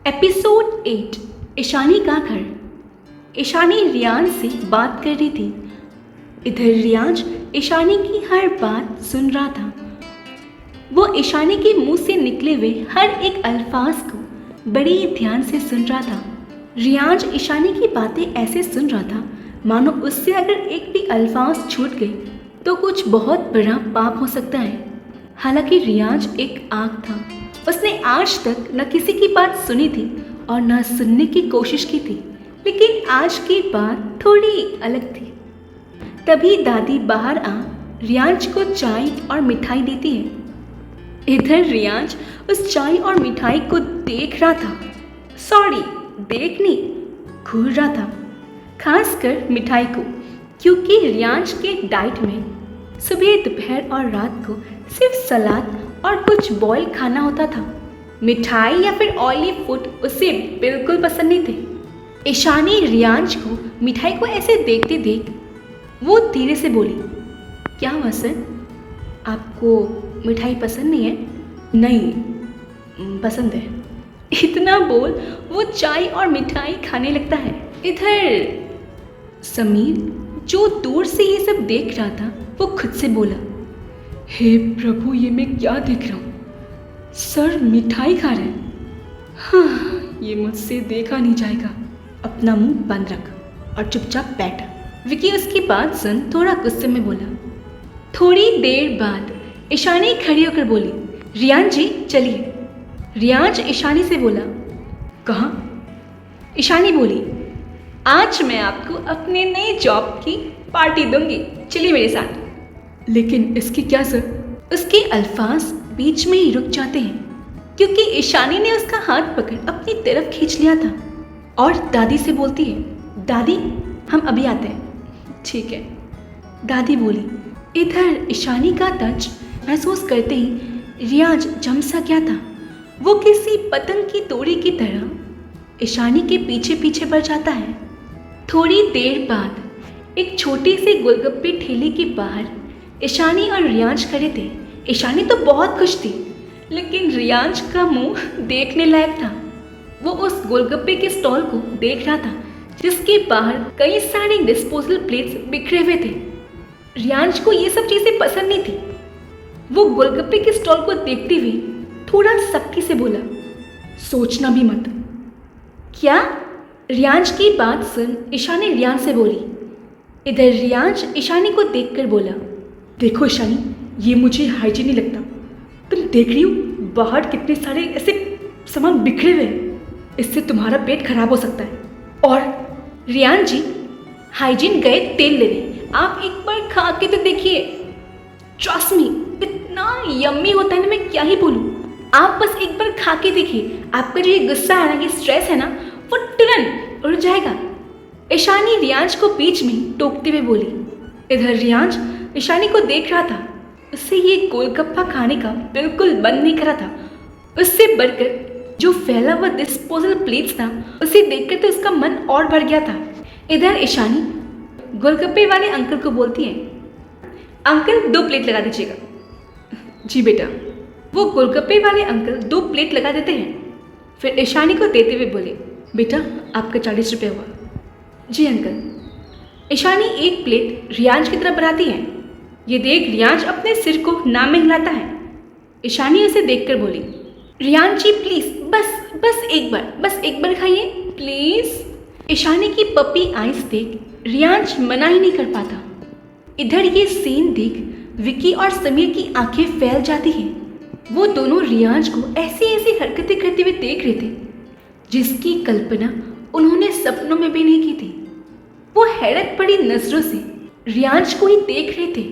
Episode 8 Ishani का घर। ईशानी रियांश से बात कर रही थी। इधर रियांश ईशानी की हर बात सुन रहा था। वो ईशानी के मुंह से निकले हुए हर एक अल्फाज को बड़ी ध्यान से सुन रहा था। रियांश ईशानी की बातें ऐसे सुन रहा था मानो उससे अगर एक भी अल्फाज छूट गए तो कुछ बहुत बड़ा पाप हो सकता है। हालांकि रियांश एक आग था। उसने आज तक न किसी की बात सुनी थी और न सुनने की कोशिश की थी, लेकिन आज की बात थोड़ी अलग थी। तभी दादी बाहर आ रियांश को चाय और मिठाई देती है। इधर रियांश उस चाय और मिठाई को देख रहा था। सॉरी, देख नहीं, घूर रहा था, खासकर मिठाई को, क्योंकि रियांश के डाइट में सुबह, दोपहर और रात को सिर्फ सलाद और कुछ बॉयल खाना होता था। मिठाई या फिर ऑयली फूड उसे बिल्कुल पसंद नहीं थे। ईशानी रियांश को मिठाई को ऐसे देखते देख वो धीरे से बोली, क्या हुआ सर, आपको मिठाई पसंद नहीं है? नहीं, पसंद है। इतना बोल वो चाय और मिठाई खाने लगता है। इधर समीर जो दूर से ये सब देख रहा था वो खुद से बोला, हे प्रभु, ये मैं क्या देख रहा हूँ? सर मिठाई खा रहे हैं। हाँ, ये मुझसे देखा नहीं जाएगा। अपना मुंह बंद रख और चुपचाप बैठ। विकी उसकी बात सुन थोड़ा गुस्से में बोला। थोड़ी देर बाद ईशानी खड़ी होकर बोली, रियांश जी चलिए। रियांश ईशानी से बोला, कहाँ? ईशानी बोली, आज मैं आपको अपने नए जॉब की पार्टी दूंगी, चलिए मेरे साथ। लेकिन इसकी क्या सर? उसके अल्फाज बीच में ही रुक जाते हैं क्योंकि ईशानी ने उसका हाथ पकड़ अपनी तरफ खींच लिया था और दादी से बोलती है, दादी हम अभी आते हैं। ठीक है, दादी बोली। इधर ईशानी का टच महसूस करते ही रियांश जम सा गया था। वो किसी पतंग की डोरी की तरह ईशानी के पीछे पीछे बढ़ जाता है। थोड़ी देर बाद एक छोटी सी गोलगप्पे ठेले के बाहर ईशानी और रियांश खड़े थे। ईशानी तो बहुत खुश थी, लेकिन रियांश का मुंह देखने लायक था। वो उस गोलगप्पे के स्टॉल को देख रहा था जिसके बाहर कई सारे डिस्पोजल प्लेट्स बिखरे हुए थे। रियांश को ये सब चीज़ें पसंद नहीं थी। वो गोलगप्पे के स्टॉल को देखते हुए थोड़ा सख्ती से बोला, सोचना भी मत। क्या? रियांश की बात सुन ईशानी रियांश से बोली। इधर रियांश ईशानी को देखकर बोला, देखो ईशानी, ये मुझे हाइजीनिक लगता। तुम देख रही हो बाहर कितने सारे ऐसे सामान बिखरे हुए हैं, इससे तुम्हारा पेट खराब हो सकता है। और रियांश जी, हाइजीन गए तेल लेने, आप एक बार खा के तो देखिए। ट्रस्ट मी, इतना यम्मी होता है ना, मैं क्या ही बोलूँ। आप बस एक बार खा के देखिए, आपका जो ये गुस्सा है ना, ये स्ट्रेस है ना, वो तुरंत उड़ जाएगा। ईशानी रियांश को बीच में टोकते हुए बोली। इधर रियांश ईशानी को देख रहा था। उससे ये गोलगप्पा खाने का बिल्कुल मन नहीं कर रहा था। उससे बढ़कर जो फैला हुआ डिस्पोजल प्लेट्स था, उसे देखकर तो उसका मन और भर गया था। इधर ईशानी गोलगप्पे वाले अंकल को बोलती है, अंकल 2 प्लेट लगा दीजिएगा। जी बेटा। वो गोलगप्पे वाले अंकल 2 प्लेट लगा देते हैं। फिर ईशानी को देते हुए बोले, बेटा आपका 40 रुपये हुआ। जी अंकल। ईशानी एक प्लेट रियांश की तरफ बढ़ाती है। ये देख रियांश अपने सिर को ना में हिलाता है। ईशानी उसे देखकर बोली, रियांश जी प्लीज़, बस एक बार खाइए प्लीज़। ईशानी की पपी आइज देख रियांश मना ही नहीं कर पाता। इधर ये सीन देख विकी और समीर की आंखें फैल जाती हैं। वो दोनों रियांश को ऐसी ऐसी हरकतें करते हुए देख रहे थे जिसकी कल्पना उन्होंने सपनों में भी नहीं की थी। वो हैरत भरी नजरों से रियांश को ही देख रहे थे।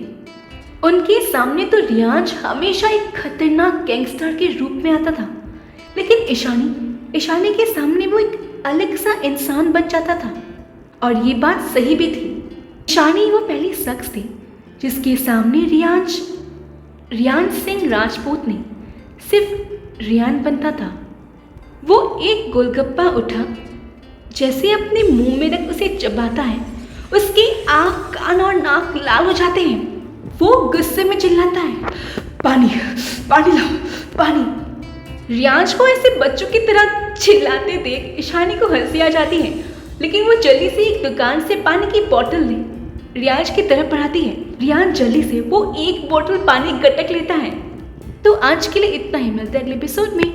उनके सामने तो रियांश हमेशा एक खतरनाक गैंगस्टर के रूप में आता था, लेकिन ईशानी के सामने वो एक अलग सा इंसान बन जाता था। और ये बात सही भी थी। ईशानी वो पहली शख्स थी जिसके सामने रियांश सिंह राजपूत ने सिर्फ रियान बनता था। वो एक गोलगप्पा उठा, जैसे अपने मुंह में रख उसे चबाता है, उसकी आँख, कान और नाक लाल हो जाते हैं। वो गुस्से में चिल्लाता है, पानी पानी लाओ, पानी। रियांश को ऐसे बच्चों की तरह चिल्लाते देख ईशानी को हंसी आ जाती है, लेकिन वो जल्दी से एक दुकान से पानी की बोतल ले रियाज की तरफ बढ़ाती है। रियाज जल्दी से वो एक बोतल पानी गटक लेता है। तो आज के लिए इतना ही, मिलते हैं अगले एपिसोड में।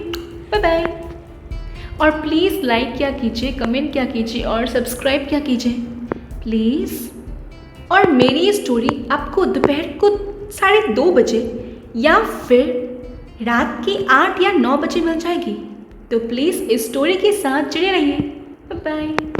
Bye bye. और प्लीज़ लाइक क्या कीजिए, कमेंट क्या कीजिए और सब्सक्राइब क्या कीजिए प्लीज़। और मेरी ये स्टोरी आपको दोपहर को 2:30 बजे या फिर रात के 8 या 9 बजे मिल जाएगी। तो प्लीज़ इस स्टोरी के साथ जुड़े रहिए। Bye bye.